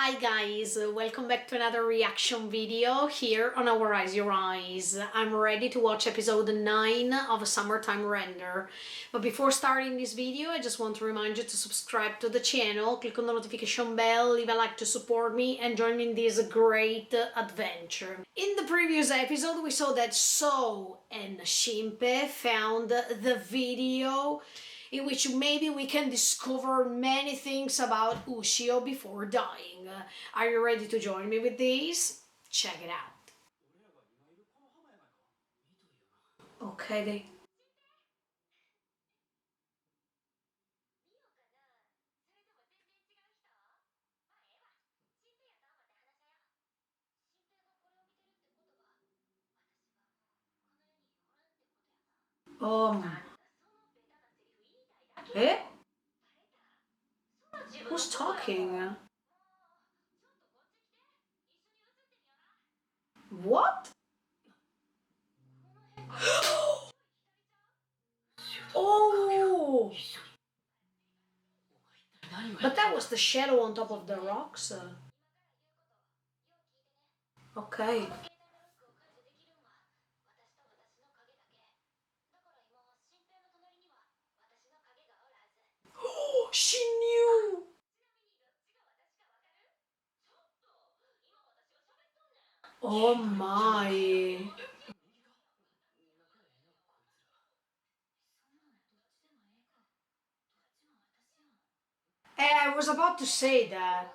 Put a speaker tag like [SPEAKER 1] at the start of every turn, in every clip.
[SPEAKER 1] Hi guys, welcome back to another reaction video here on Our Eyes Your Eyes. I'm ready to watch episode 9 of Summertime Render. But before starting this video, I just want to remind you to subscribe to the channel, click on the notification bell, leave a like to support me and join me in this great adventure. In the previous episode, we saw that So and Shimpe found the video in which maybe we can discover many things about Ushio before dying. Are you ready to join me with this? Check it out. Okay, they... Eh? Who's talking? What? Oh! But that was the shadow on top of the rocks. Okay. Oh, she knew! Oh my. I was about to say that.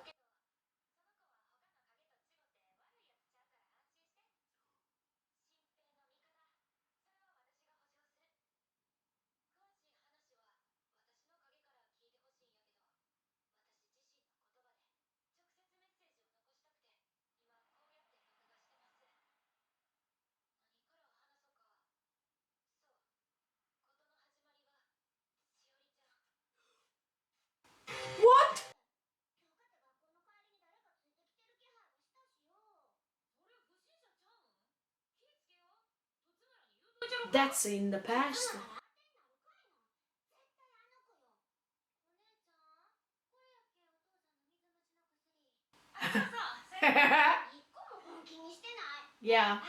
[SPEAKER 1] What? That's in the past. Yeah.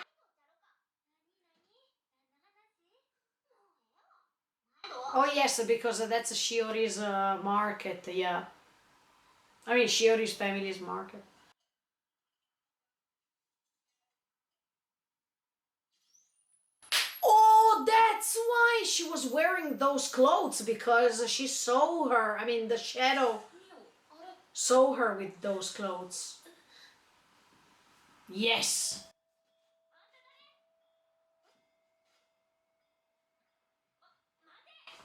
[SPEAKER 1] Oh yes, because that's Shiori's market, yeah. I mean Shiori's family's market. Oh, that's why she was wearing those clothes, because she saw her, I mean the shadow saw her with those clothes. Yes.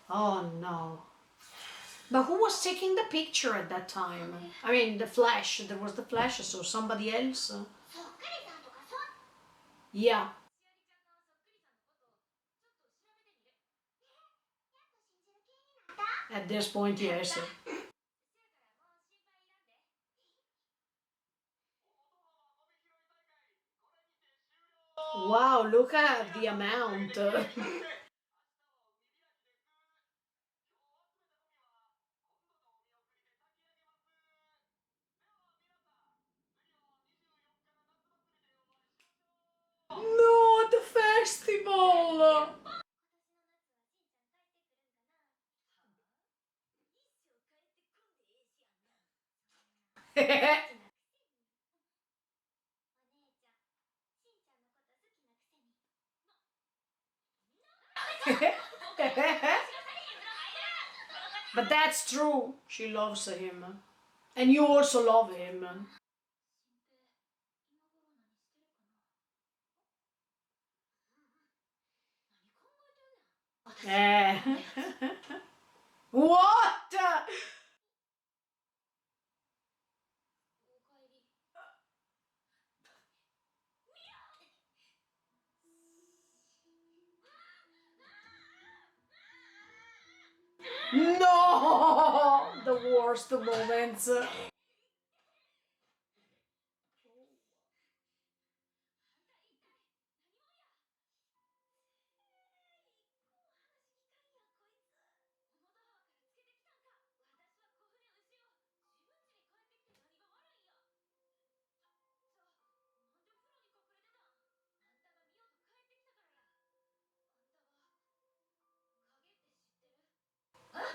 [SPEAKER 1] Oh no. But who was taking the picture at that time? I mean, the flash. There was the flash, so somebody else. Yeah. At this point, yes. Wow, look at the amount. No, the festival! But that's true. She loves him. And you also love him. Eh. What? No! The worst moments.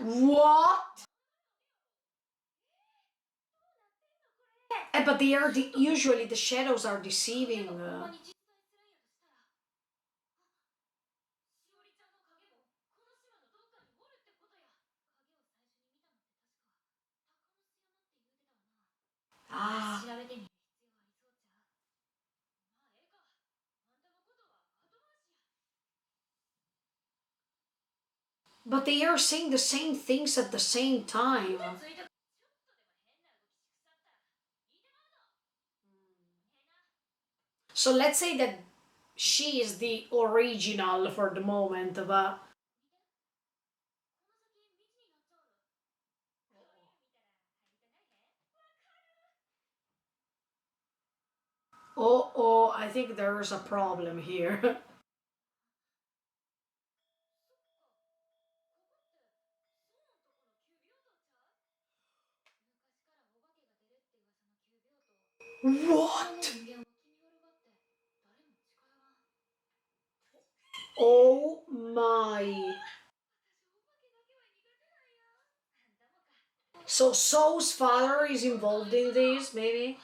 [SPEAKER 1] What? But they are usually the shadows are deceiving. Ah. But they are saying the same things at the same time. So let's say that she is the original for the moment, but... Oh, I think there's a problem here. What? Oh my. So So's father is involved in this, maybe?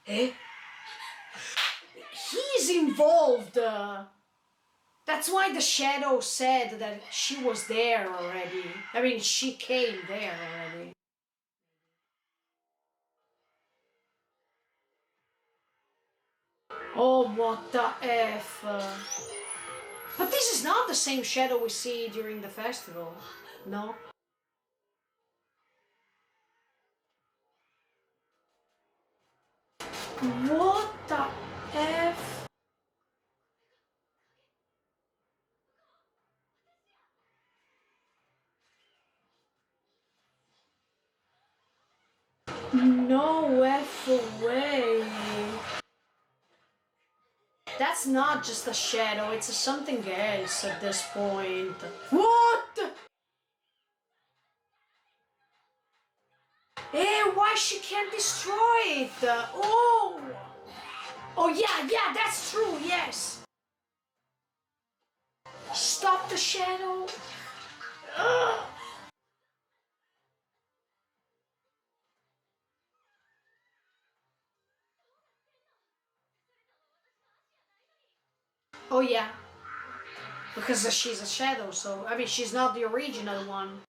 [SPEAKER 1] Eh? He's involved! That's why the shadow said that she was there already. I mean, she came there already. Oh, what the F? But this is not the same shadow we see during the festival, no? What the F? No F way. That's not just a shadow, it's something else at this point. What? Eh, why she can't destroy it? Oh! Oh yeah, that's true, yes. Stop the shadow. Ugh. Oh yeah, because she's a shadow, so I mean she's not the original one.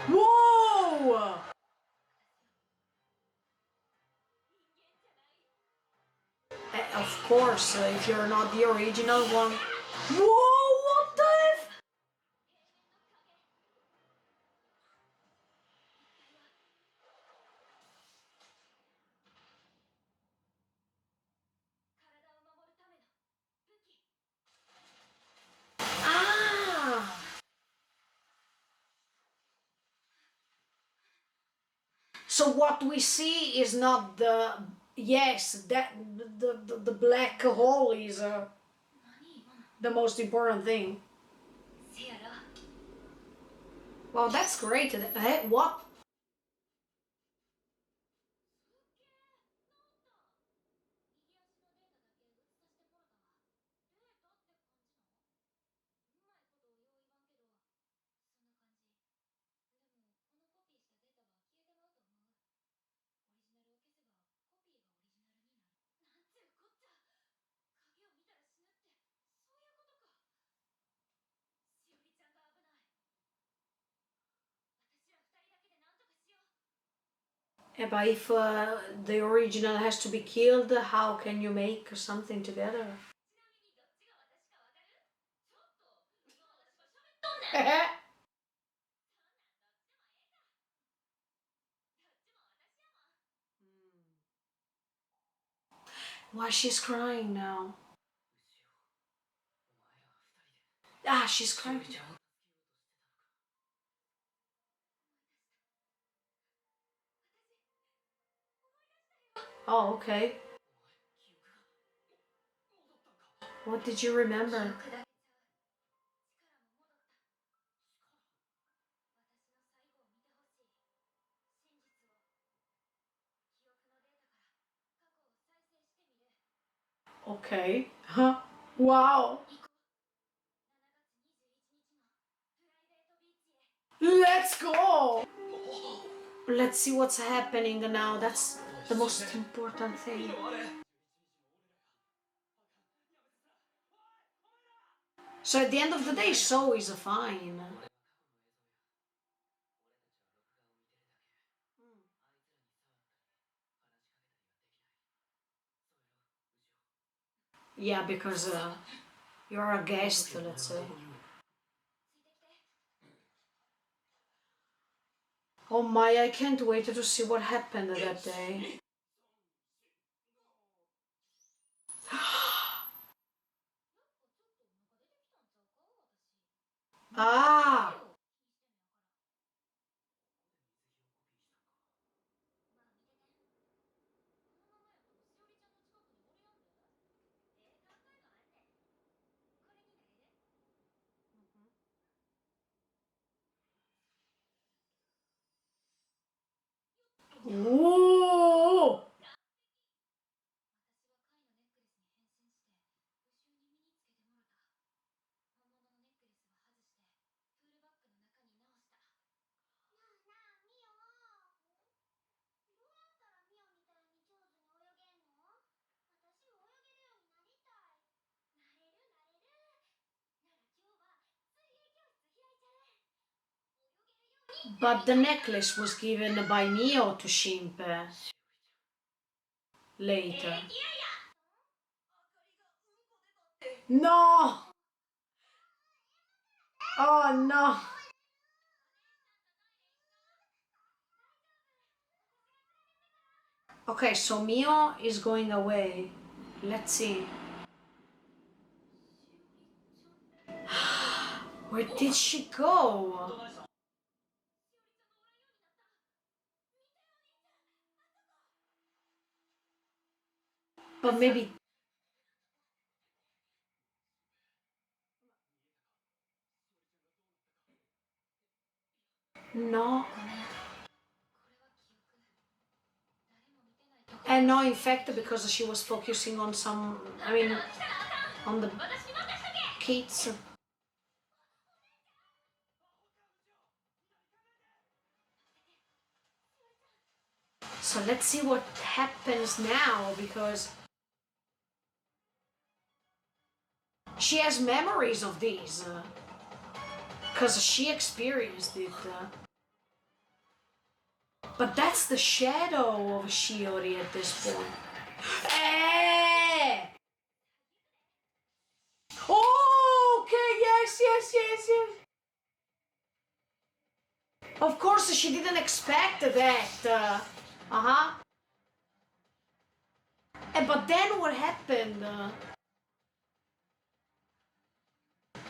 [SPEAKER 1] Whoa! Of course, if you're not the original one. Whoa! What the F? Ah! So what we see is not the... Yes, that the black hole is the most important thing. Well, that's great. What? But if the original has to be killed, how can you make something together? Why she's crying now? Ah, she's crying. Oh, okay. What did you remember? Okay. Huh? Wow. Let's go! Let's see what's happening now. That's the most important thing. So at the end of the day, Show is fine. Yeah, because you're a guest, let's say. Oh my, I can't wait to see what happened that day. Ah! Ooh! But the necklace was given by Mio to Shimp later. No! Oh no! Okay, so Mio is going away. Let's see. Where did she go? But maybe... No. And no, in fact, because she was focusing on some... I mean, on the kids. So let's see what happens now, because she has memories of these. Because she experienced it. But that's the shadow of Shiori at this point. Eh! Oh, okay, yes, yes, yes, yes. Of course, she didn't expect that. Uh-huh. But then what happened?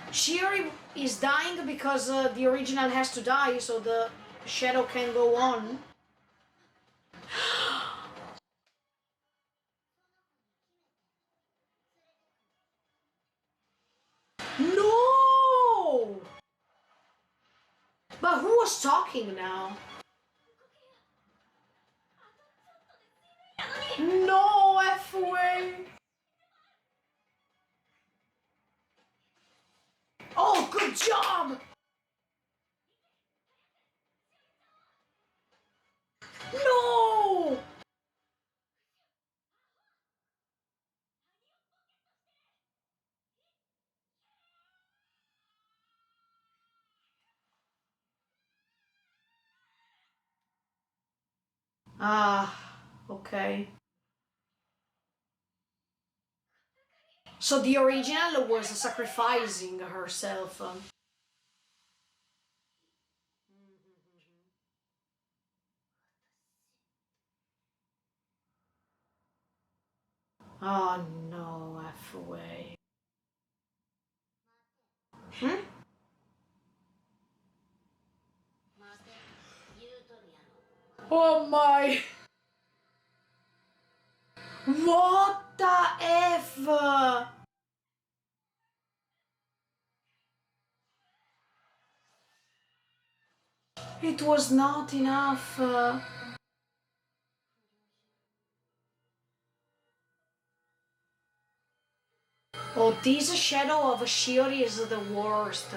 [SPEAKER 1] Shiori is dying because the original has to die, so the shadow can go on. No! But who was talking now? No, F-way! Oh, good job! No! Ah, okay. So the original was sacrificing herself. Oh no, F-way. Hmm? Oh my! What the F? It was not enough. Oh, this shadow of Shiori is the worst.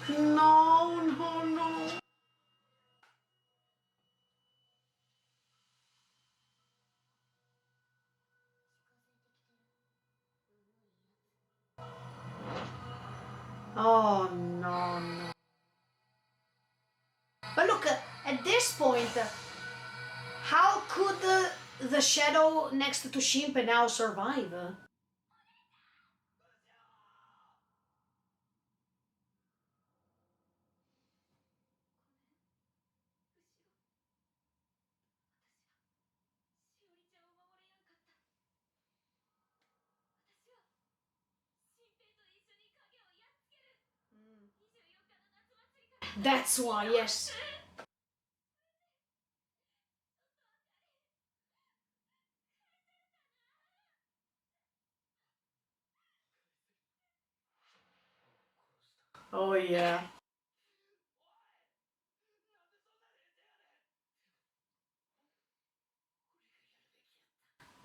[SPEAKER 1] No, no, no. Oh, no, no. But look, at this point, how could the shadow next to Shimpe now survive? That's why, yes. Oh, yeah.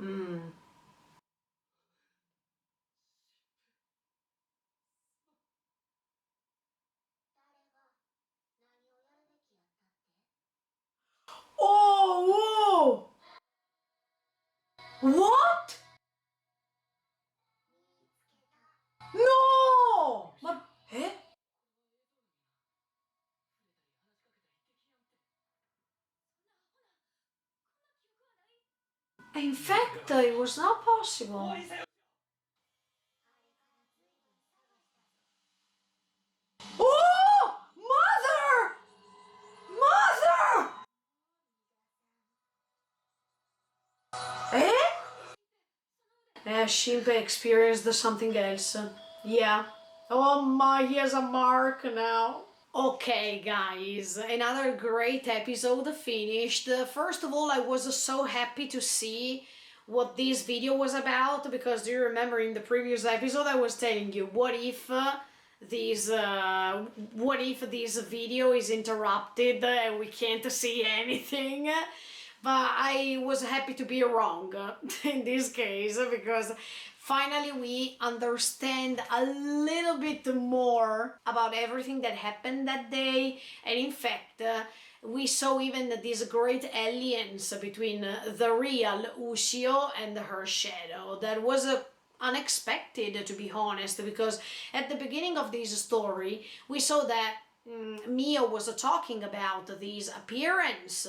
[SPEAKER 1] Mm. Oh, whoa! What? No! Eh? In fact, it was not possible. Oh! Mother! Mother! Eh? Shimpe experienced something else. Yeah. Oh my, he has a mark now. Okay, guys, another great episode finished. First of all, I was so happy to see what this video was about because do you remember in the previous episode I was telling you this what if this video is interrupted and we can't see anything? But I was happy to be wrong in this case because finally we understand a little bit more about everything that happened that day, and in fact we saw even this great alliance between the real Ushio and her shadow. That was unexpected, to be honest, because at the beginning of this story we saw that Mio was talking about this appearance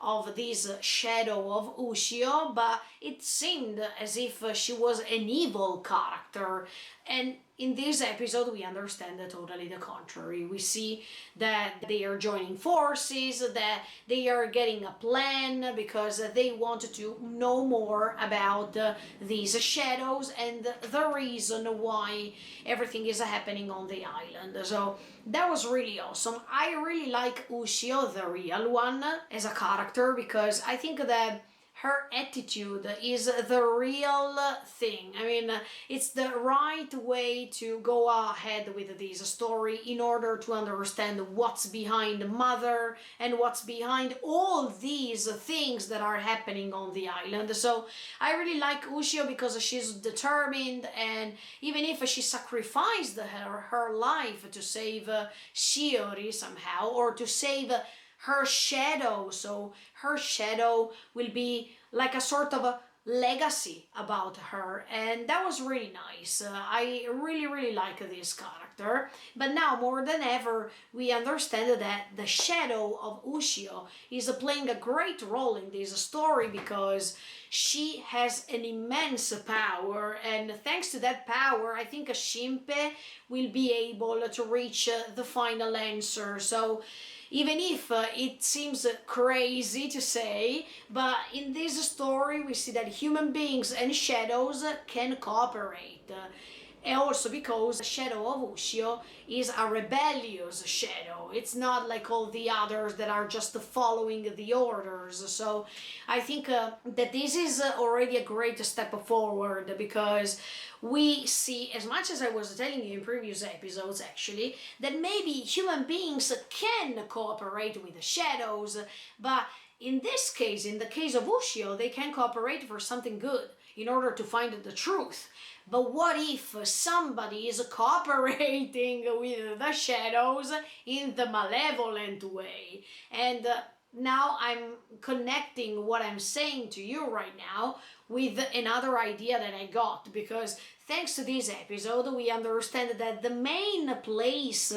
[SPEAKER 1] of this shadow of Ushio, but it seemed as if she was an evil character. And in this episode, we understand totally the contrary. We see that they are joining forces, that they are getting a plan because they want to know more about these shadows and the reason why everything is happening on the island. So that was really awesome. I really like Ushio, the real one, as a character because I think that her attitude is the real thing. I mean, it's the right way to go ahead with this story in order to understand what's behind Mother and what's behind all these things that are happening on the island. So I really like Ushio because she's determined, and even if she sacrificed her life to save Shiori somehow, or to save her shadow, so her shadow will be like a sort of a legacy about her, and that was really nice. I really like this character, but now more than ever we understand that the shadow of Ushio is playing a great role in this story because she has an immense power, and thanks to that power I think Shimpe will be able to reach the final answer. So even if it seems crazy to say, but in this story we see that human beings and shadows can cooperate. And also because the shadow of Ushio is a rebellious shadow. It's not like all the others that are just following the orders. So I think that this is already a great step forward because we see, as much as I was telling you in previous episodes actually, that maybe human beings can cooperate with the shadows, but in this case, in the case of Ushio, they can cooperate for something good in order to find the truth. But what if somebody is cooperating with the shadows in the malevolent way? And now I'm connecting what I'm saying to you right now with another idea that I got, because thanks to this episode we understand that the main place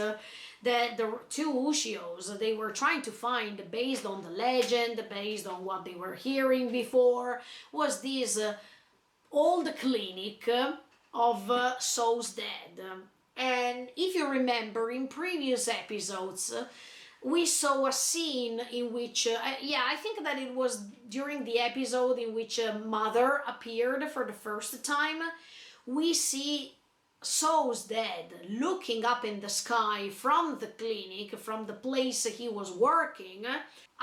[SPEAKER 1] that the two Ushios they were trying to find, based on the legend, based on what they were hearing before, was this old clinic of souls dead. And if you remember, in previous episodes we saw a scene in which I think that it was during the episode in which Mother appeared for the first time. We see souls dead looking up in the sky from the clinic, from the place he was working.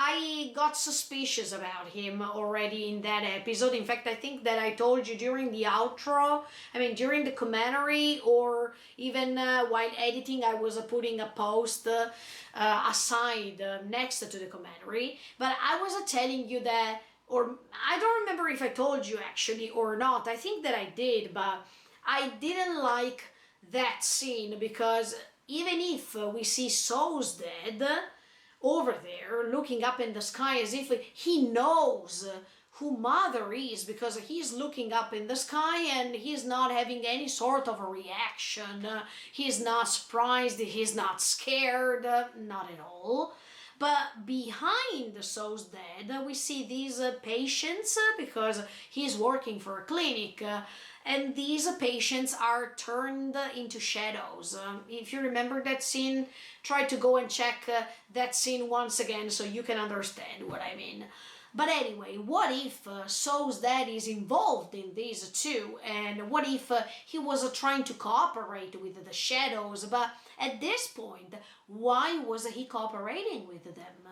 [SPEAKER 1] I got suspicious about him already in that episode. In fact, I think that I told you during the outro, during the commentary, or even while editing, I was putting a post aside next to the commentary. But I was telling you that, or I don't remember if I told you actually or not. I think that I did, but I didn't like that scene, because even if we see souls dead over there looking up in the sky as if he knows who Mother is, because he's looking up in the sky and he's not having any sort of a reaction. He's not surprised, he's not scared, not at all. But behind the souls dead, we see these patients, because he's working for a clinic, and these patients are turned into shadows. If you remember that scene, try to go and check that scene once again so you can understand what I mean. But anyway, what if Souls Dad is involved in these too? And what if he was trying to cooperate with the shadows? But at this point, why was he cooperating with them?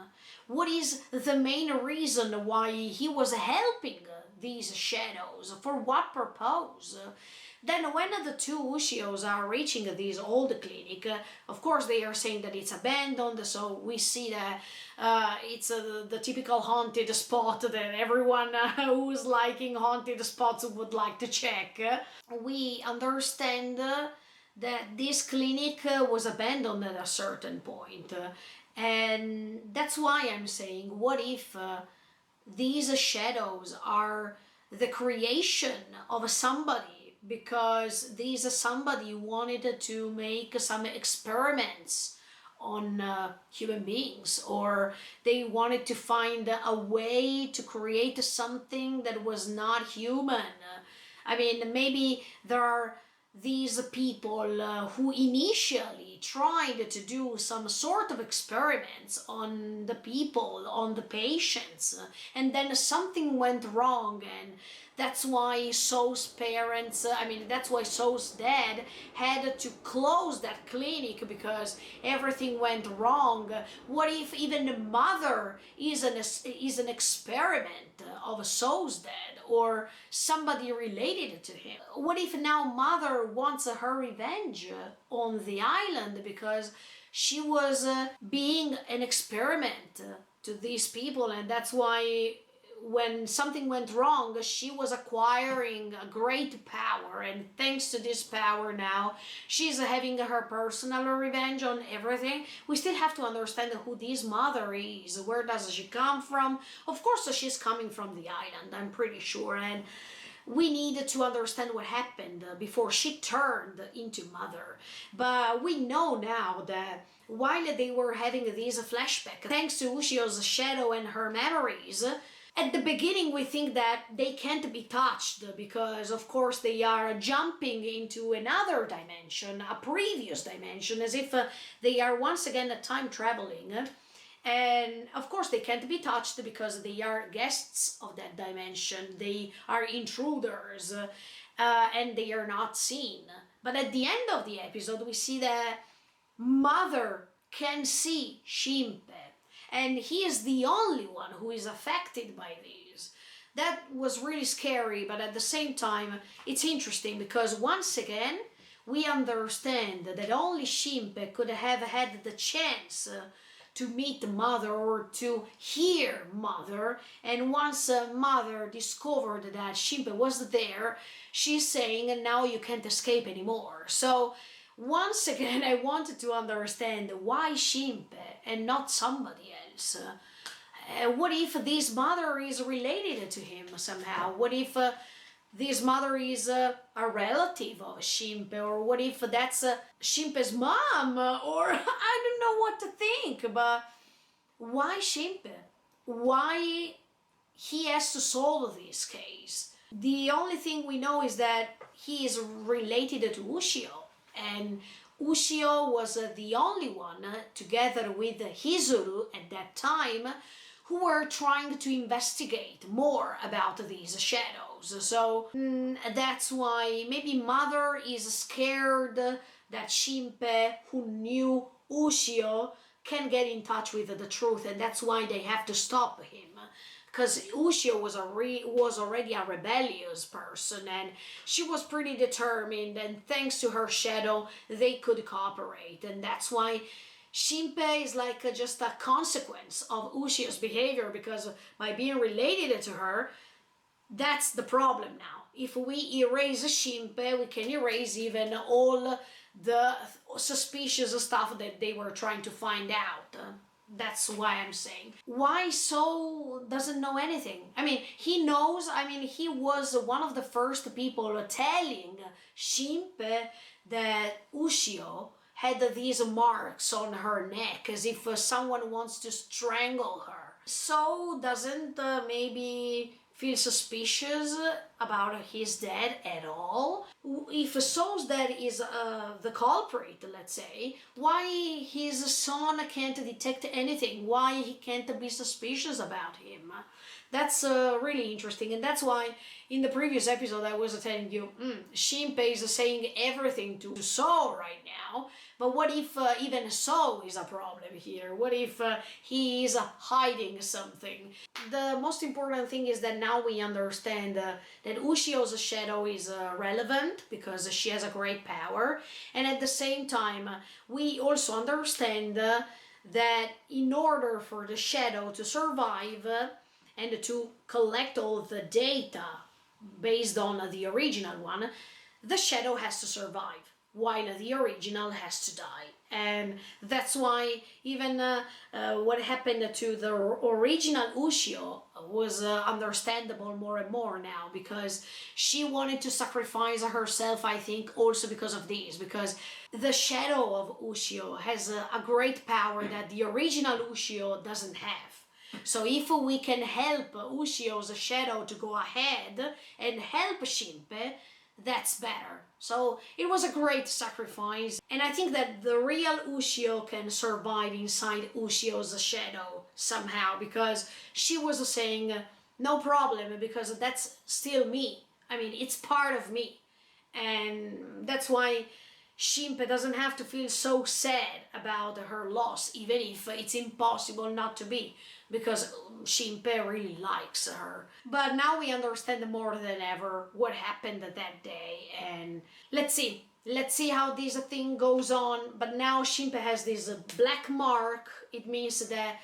[SPEAKER 1] What is the main reason why he was helping these shadows? For what purpose? Then when the two Ushios are reaching this old clinic, of course they are saying that it's abandoned, so we see that it's the typical haunted spot that everyone who's liking haunted spots would like to check. We understand that this clinic was abandoned at a certain point, and that's why I'm saying, what if these shadows are the creation of somebody, because these somebody wanted to make some experiments on human beings, or they wanted to find a way to create something that was not human. Maybe there are these people who initially tried to do some sort of experiments on the people, on the patients, and then something went wrong, and that's why So's parents, that's why So's dad had to close that clinic, because everything went wrong. What if even the mother is an experiment of So's dad, or somebody related to him? What if now Mother wants her revenge on the island, because she was being an experiment to these people, and that's why when something went wrong, she was acquiring a great power, and thanks to this power now, she's having her personal revenge on everything. We still have to understand who this mother is, where does she come from. Of course she's coming from the island, I'm pretty sure, and we need to understand what happened before she turned into Mother. But we know now that while they were having these flashbacks, thanks to Ushio's shadow and her memories, at the beginning we think that they can't be touched, because of course they are jumping into another dimension, a previous dimension, as if they are once again time traveling. And of course they can't be touched because they are guests of that dimension, they are intruders, and they are not seen. But at the end of the episode we see that Mother can see Shimpe, and he is the only one who is affected by these. That was really scary, but at the same time it's interesting, because once again we understand that only Shimpe could have had the chance to meet Mother or to hear Mother. And once Mother discovered that Shinpei was there, she's saying, and now you can't escape anymore. So once again, I wanted to understand why Shinpei and not somebody else. What if this mother is related to him somehow? What if this mother is a relative of Shinpei? Or what if that's Shinpei's mom? Or I don't know what to think, but why Shinpei? Why he has to solve this case? The only thing we know is that he is related to Ushio, and Ushio was the only one, together with Hizuru at that time, who were trying to investigate more about these shadows. So that's why maybe Mother is scared that Shinpei, who knew Ushio, can get in touch with the truth, and that's why they have to stop him. Because Ushio was already a rebellious person, and she was pretty determined, and thanks to her shadow, they could cooperate, and that's why Shinpei is like just a consequence of Ushio's behavior, because by being related to her, that's the problem now. If we erase Shinpei, we can erase even all the suspicious stuff that they were trying to find out. That's why I'm saying. Why So doesn't know anything? I mean, he knows, he was one of the first people telling Shinpei that Ushio had these marks on her neck, as if someone wants to strangle her. So doesn't maybe feel suspicious about his dad at all? If So's dad is the culprit, let's say, why his son can't detect anything? Why he can't be suspicious about him? That's really interesting, and that's why in the previous episode I was telling you, Shinpei is saying everything to So right now, but what if even So is a problem here? What if he is hiding something? The most important thing is that now we understand that Ushio's shadow is relevant because she has a great power, and at the same time we also understand that in order for the shadow to survive and to collect all the data based on the original one, the shadow has to survive, while the original has to die. And that's why even what happened to the original Ushio was understandable more and more now, because she wanted to sacrifice herself, I think, also because of this, because the shadow of Ushio has a great power that the original Ushio doesn't have. So if we can help Ushio's shadow to go ahead and help Shinpei, that's better. So it was a great sacrifice, and I think that the real Ushio can survive inside Ushio's shadow somehow, because she was saying, no problem, because that's still me. It's part of me. And that's why Shinpei doesn't have to feel so sad about her loss, even if it's impossible not to be, because Shinpei really likes her. But now we understand more than ever what happened that day, and let's see how this thing goes on. But now Shinpei has this black mark. It means that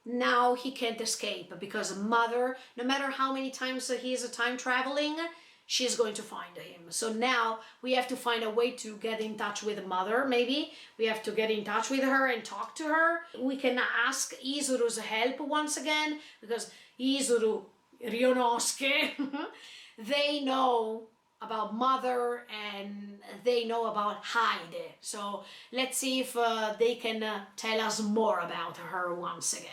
[SPEAKER 1] now he can't escape, because Mother, no matter how many times he is time traveling, she's going to find him. So now we have to find a way to get in touch with Mother. Maybe we have to get in touch with her and talk to her. We can ask Izuru's help once again, because Izuru, Ryonosuke, they know about Mother and they know about Haide. So let's see if they can tell us more about her once again.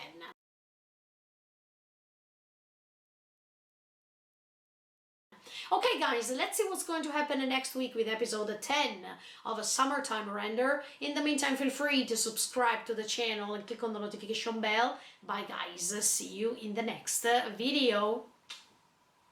[SPEAKER 1] Okay guys, let's see what's going to happen next week with episode 10 of a Summertime Render. In the meantime, feel free to subscribe to the channel and click on the notification bell. Bye guys, see you in the next video.